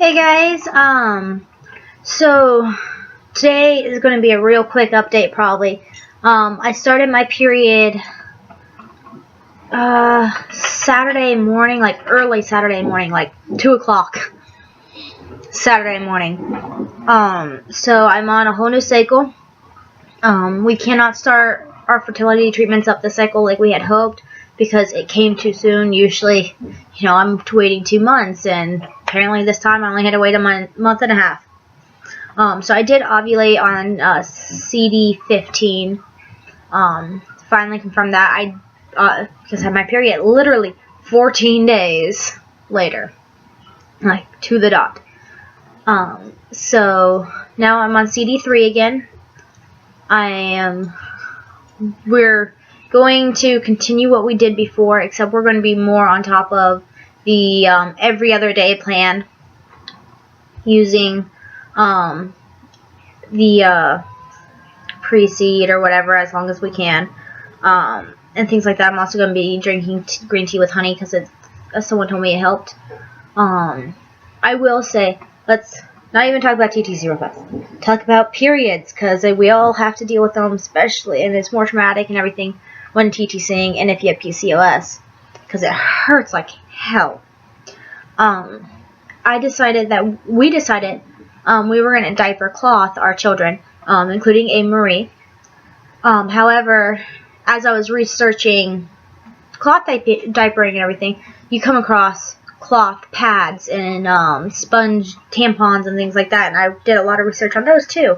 Hey guys, so today is going to be a real quick update probably. I started my period, Saturday morning, like early Saturday morning, like 2 o'clock Saturday morning. So I'm on a whole new cycle. We cannot start our fertility treatments up the cycle like we had hoped because it came too soon. Usually, I'm waiting 2 months, and apparently this time I only had to wait a month and a half. So I did ovulate on CD15. Finally confirmed that because I had my period literally 14 days later, like to the dot. So now I'm on CD3 again. We're going to continue what we did before, except we're going to be more on top of the every other day plan, using the pre-seed or whatever as long as we can, and things like that. I'm also going to be drinking green tea with honey because someone told me it helped. I will say, let's not even talk about TTC real fast. Talk about periods, because we all have to deal with them, especially, and it's more traumatic and everything when TTCing, and if you have PCOS, because it hurts like hell. We decided we were going to diaper cloth our children, including A-Marie. However, as I was researching cloth diapering and everything, you come across cloth pads and sponge tampons and things like that, and I did a lot of research on those too.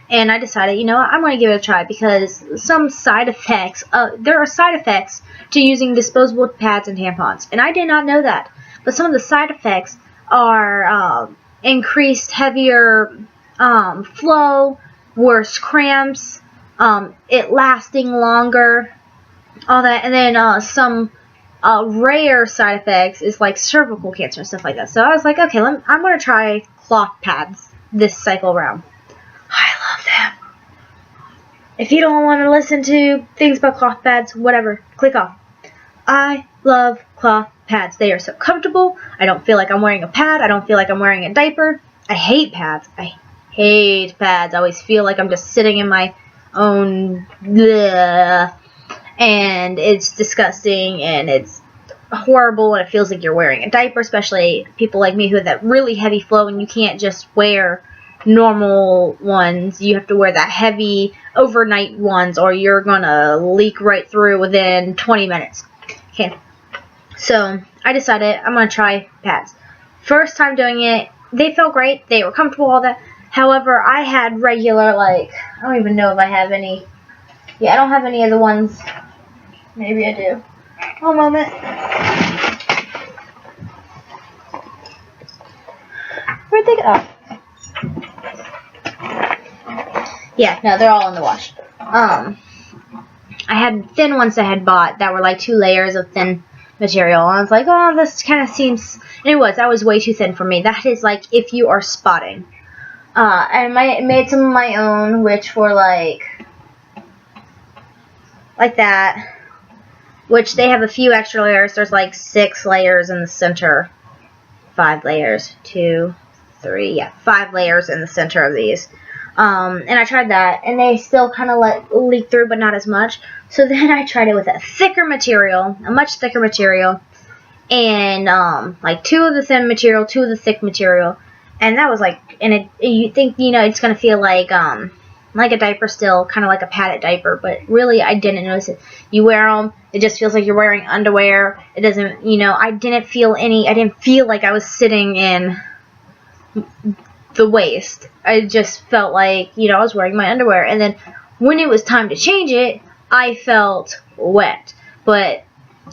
And I decided, I'm going to give it a try, because some side effects, there are side effects to using disposable pads and tampons, and I did not know that. But some of the side effects are increased, heavier flow, worse cramps, it lasting longer, all that, and then some rare side effects is like cervical cancer and stuff like that. So I was like, okay, I'm going to try cloth pads this cycle round. I love them. If you don't want to listen to things about cloth pads, whatever, click off. I love cloth pads. They are so comfortable. I don't feel like I'm wearing a pad. I don't feel like I'm wearing a diaper. I hate pads. I hate pads. I always feel like I'm just sitting in my own bleh, and it's disgusting, and it's horrible, and it feels like you're wearing a diaper, especially people like me who have that really heavy flow, and you can't just wear normal ones. You have to wear that heavy overnight ones, or you're gonna leak right through within 20 minutes. Okay, so I decided I'm gonna try pads. First time doing it, they felt great, they were comfortable, all that. However, I had regular, I don't even know if I have any. Yeah, I don't have any of the ones. Maybe I do. One moment. Where'd they go? Yeah, no, they're all in the wash. I had thin ones I had bought that were like 2 layers of thin material. And I was like, oh, this kind of seems... And that was way too thin for me. That is like if you are spotting. I made some of my own, which were like that. Which they have a few extra layers. There's like 6 layers in the center. 5 layers. 2, 3, yeah, 5 layers in the center of these. And I tried that, and they still kind of leak through, but not as much. So then I tried it with a thicker material, a much thicker material, and like 2 of the thin material, 2 of the thick material, and that was you think it's gonna feel like a diaper still, kind of like a padded diaper, but really I didn't notice it. You wear them, it just feels like you're wearing underwear. It doesn't, I didn't feel like I was sitting in the waist. I just felt like, I was wearing my underwear. And then when it was time to change it, I felt wet. But,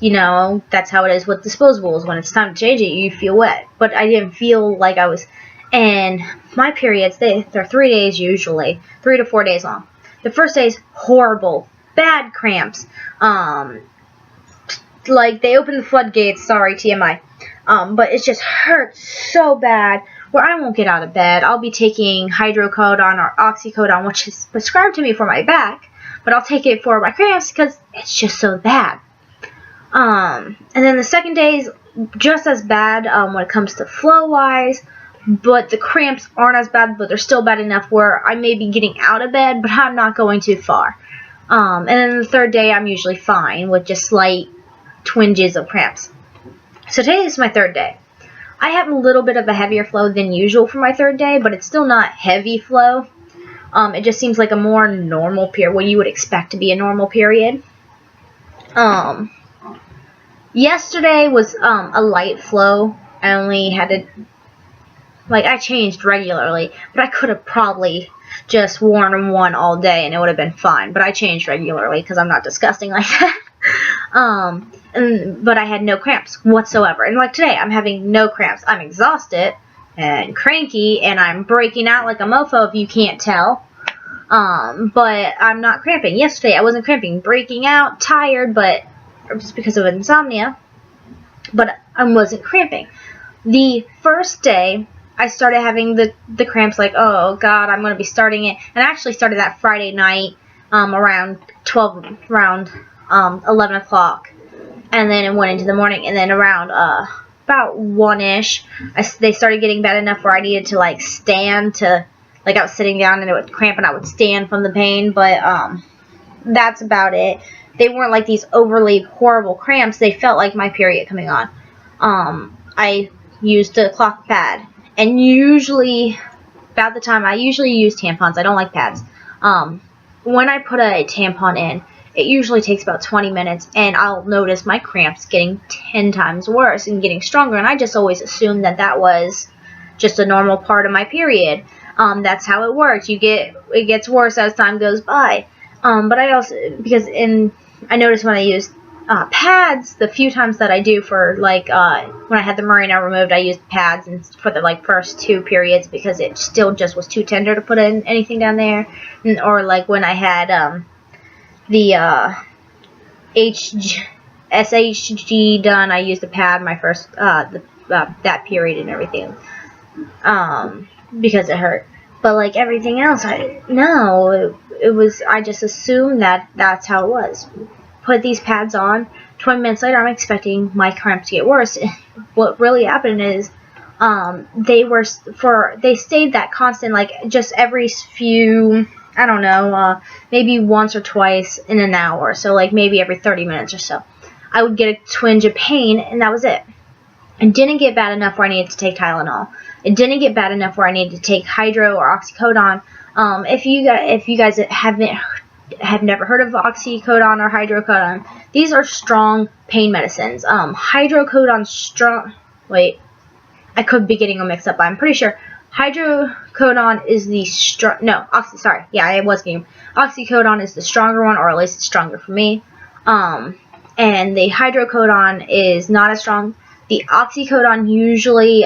that's how it is with disposables. When it's time to change it, you feel wet. But I didn't feel like I was... And my periods, they're 3 days usually. 3 to 4 days long. The first day is horrible. Bad cramps. They open the floodgates. Sorry, TMI. But it just hurts so bad where I won't get out of bed. I'll be taking hydrocodone or oxycodone, which is prescribed to me for my back, but I'll take it for my cramps because it's just so bad. And then the second day is just as bad when it comes to flow-wise, but the cramps aren't as bad, but they're still bad enough where I may be getting out of bed, but I'm not going too far. And then the third day, I'm usually fine with just slight twinges of cramps. So today is my third day. I have a little bit of a heavier flow than usual for my third day, but it's still not heavy flow. It just seems like a more normal period, what you would expect to be a normal period. Yesterday was a light flow. I only had to, I changed regularly, but I could have probably just worn one all day and it would have been fine. But I changed regularly because I'm not disgusting like that. But I had no cramps whatsoever. And like today, I'm having no cramps. I'm exhausted and cranky, and I'm breaking out like a mofo if you can't tell. But I'm not cramping. Yesterday, I wasn't cramping. Breaking out, tired, but just because of insomnia. But I wasn't cramping. The first day, I started having the cramps, like, oh god, I'm going to be starting it. And I actually started that Friday night, around 11 o'clock. And then it went into the morning. And then around, about 1-ish, they started getting bad enough where I needed to, stand to, I was sitting down and it would cramp and I would stand from the pain. But, that's about it. They weren't like these overly horrible cramps. They felt like my period coming on. I used a cloth pad. And usually, about the time, I usually use tampons. I don't like pads. When I put a tampon in, it usually takes about 20 minutes. And I'll notice my cramps getting 10 times worse and getting stronger. And I just always assumed that was just a normal part of my period. That's how it works. It gets worse as time goes by. But I also, I noticed when I used pads, the few times that I do for, when I had the Mirena removed, I used pads for the, first 2 periods because it still just was too tender to put in anything down there. Or, when I had, the, SHG done, I used the pad my first, that period and everything. Because it hurt. But, everything else, I just assumed that's how it was. Put these pads on. 20 minutes later, I'm expecting my cramps to get worse. What really happened is, they stayed that constant, just every few, I don't know, maybe once or twice in an hour. So, maybe every 30 minutes or so. I would get a twinge of pain, and that was it. It didn't get bad enough where I needed to take Tylenol. It didn't get bad enough where I needed to take Hydro or Oxycodone. If you guys have never heard of Oxycodone or Hydrocodone, these are strong pain medicines. Hydrocodone's strong. Wait, I could be getting them mixed up, but I'm pretty sure Hydrocodone is the strong. No, I was getting Oxycodone is the stronger one, or at least it's stronger for me. And the Hydrocodone is not as strong. The Oxycodone usually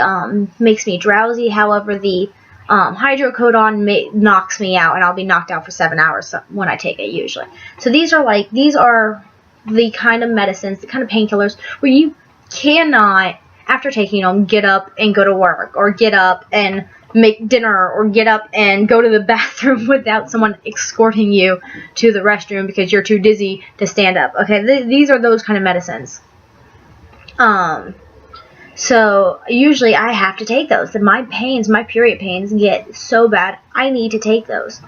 makes me drowsy. However, the Hydrocodone knocks me out, and I'll be knocked out for 7 hours when I take it usually. So these are the kind of medicines, the kind of painkillers where you cannot, after taking them, get up and go to work, or get up and make dinner, or get up and go to the bathroom without someone escorting you to the restroom because you're too dizzy to stand up. Okay, these are those kind of medicines. So usually I have to take those. My period pains get so bad, I need to take those.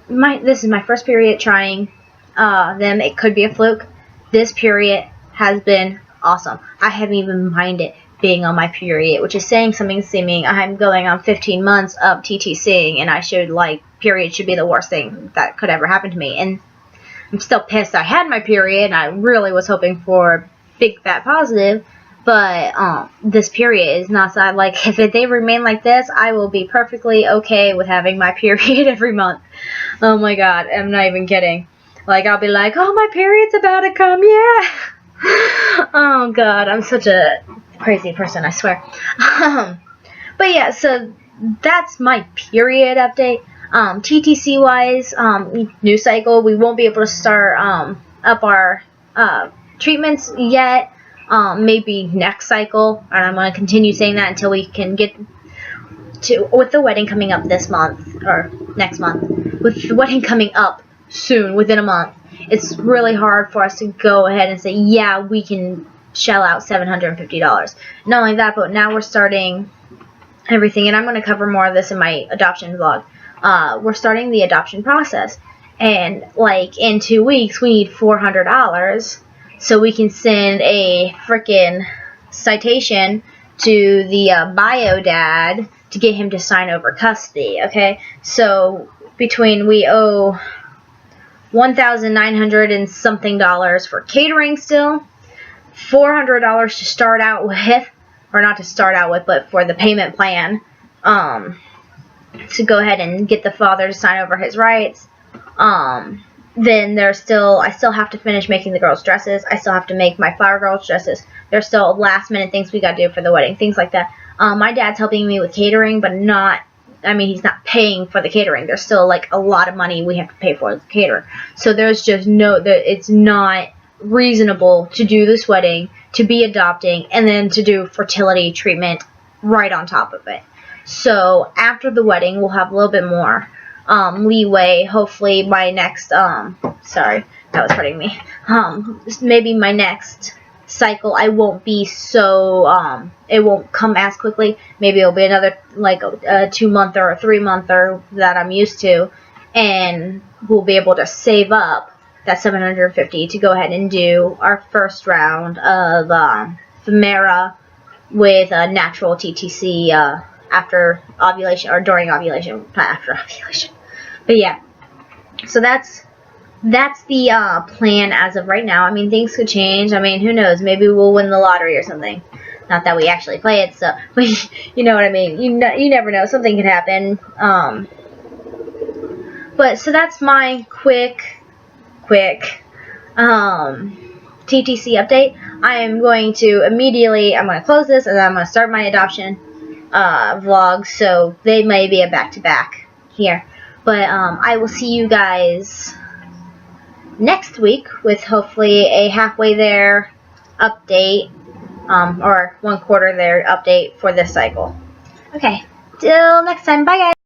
This is my first period trying them. It could be a fluke. This period has been awesome. I haven't even minded being on my period, which is saying something seeming I'm going on 15 months of TTCing, and I should, period should be the worst thing that could ever happen to me. And I'm still pissed I had my period, and I really was hoping for big fat positive. But this period is not that. If they remain like this, I will be perfectly okay with having my period every month. Oh my god, I'm not even kidding. I'll be like, oh, my period's about to come, yeah. Oh god, I'm such a crazy person, I swear. But yeah, so that's my period update. TTC wise, new cycle, we won't be able to start up our treatments yet. Maybe next cycle, and I'm going to continue saying that until we can get to, with the wedding coming up this month, or next month, with the wedding coming up soon, within a month, it's really hard for us to go ahead and say, yeah, we can shell out $750. Not only that, but now we're starting everything, and I'm going to cover more of this in my adoption vlog. We're starting the adoption process, and like in 2 weeks we need $400 so we can send a frickin' citation to the bio dad to get him to sign over custody. Okay, so we owe $1,900 and something for catering still, $400 to start out with, or not to start out with, but for the payment plan, to go ahead and get the father to sign over his rights. Then I still have to finish making the girls' dresses. I still have to make my flower girls' dresses. There's still last minute things we gotta do for the wedding, things like that. My dad's helping me with catering, but he's not paying for the catering. There's still like a lot of money we have to pay for the caterer. So there's just it's not reasonable to do this wedding, to be adopting, and then to do fertility treatment right on top of it. So after the wedding, we'll have a little bit more leeway. Hopefully my next sorry, that was hurting me. Maybe my next cycle I won't be so it won't come as quickly. Maybe it'll be another like a 2-month or a 3-month that I'm used to, and we'll be able to save up that $750 to go ahead and do our first round of Femera with natural TTC after ovulation, or during ovulation, not after ovulation. But yeah, so that's the plan as of right now. I mean, things could change. I mean, who knows? Maybe we'll win the lottery or something. Not that we actually play it, so, but you know what I mean. You never know. Something could happen. But so that's my quick TTC update. I am going to immediately, I'm going to close this, and I'm going to start my adoption vlog, so they may be a back-to-back here. But I will see you guys next week with hopefully a halfway there update, or 1/4 there update for this cycle. Okay, till next time, bye guys!